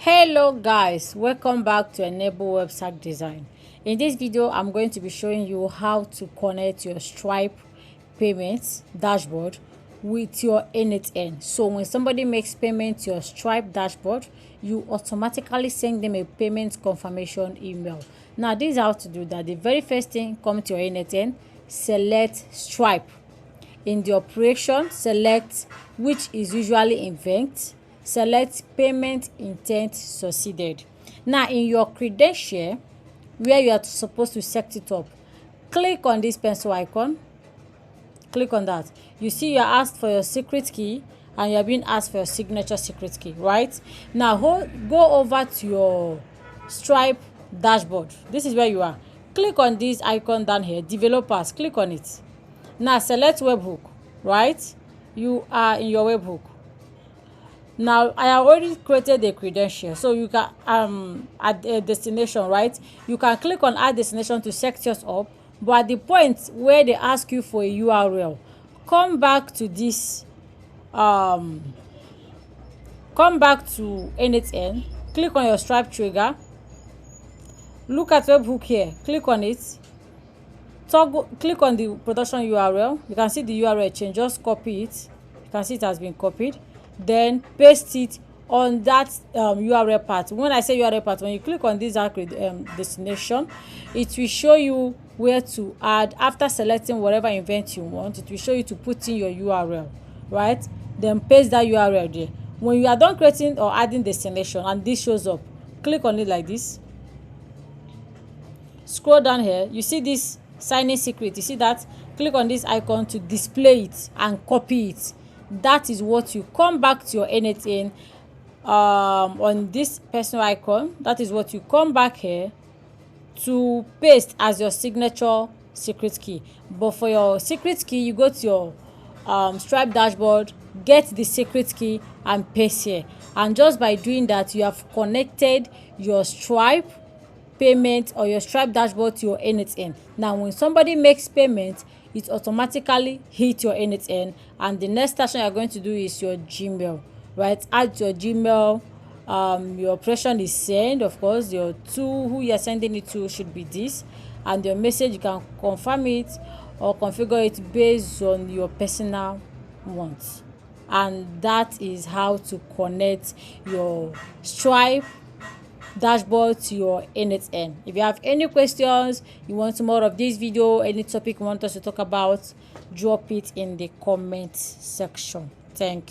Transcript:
Hello guys, welcome back to Enable Website Design. In this video, I'm going to be showing you how to connect your Stripe payments dashboard with your n8n. So when somebody makes payment to your Stripe dashboard, you automatically send them a payment confirmation email. Now this is how to do that. The very first thing, come to your n8n, select Stripe. In the operation, select which is usually event. Select payment intent succeeded. Now in your credential, where you are supposed to set it up, click on this pencil icon. Click on that. You see you are asked for your secret key and you are being asked for your signature secret key, right? Now go over to your Stripe dashboard. This is where you are. Click on this icon down here, developers. Click on it. Now select webhook, right? You are in your webhook. Now I have already created a credential, so you can add a destination, right? You can click on add destination to set yours up, but at the point where they ask you for a URL, come back to this come back to n8n, click on your Stripe trigger, look at webhook here, click on it, click on the production URL. You can see the URL change, just copy it. You can see it has been copied, then paste it on that URL part. When I say URL part, when you click on this destination, it will show you where to add. After selecting whatever event you want, it will show you to put in your URL, right? Then paste that URL there. When you are done creating or adding destination and this shows up, click on it like this. Scroll down here, you see this sign in secret. You see that? Click on this icon to display it and copy it. That is what you come back to your n8n on this personal icon. That is what you come back here to paste as your signature secret key. But for your secret key, you go to your Stripe dashboard, get the secret key and paste here. And just by doing that, you have connected your Stripe payment or your Stripe dashboard to your n8n. Now when somebody makes payment, it automatically hit your n8n, and the next action you're going to do is your Gmail, right? Add your Gmail. Your operation is send, of course. Your tool who you're sending it to should be this, and your message you can confirm it or configure it based on your personal wants. And that is how to connect your Stripe dashboard to your n8n. If you have any questions, you want more of this video, any topic you want us to talk about, drop it in the comment section. Thank you.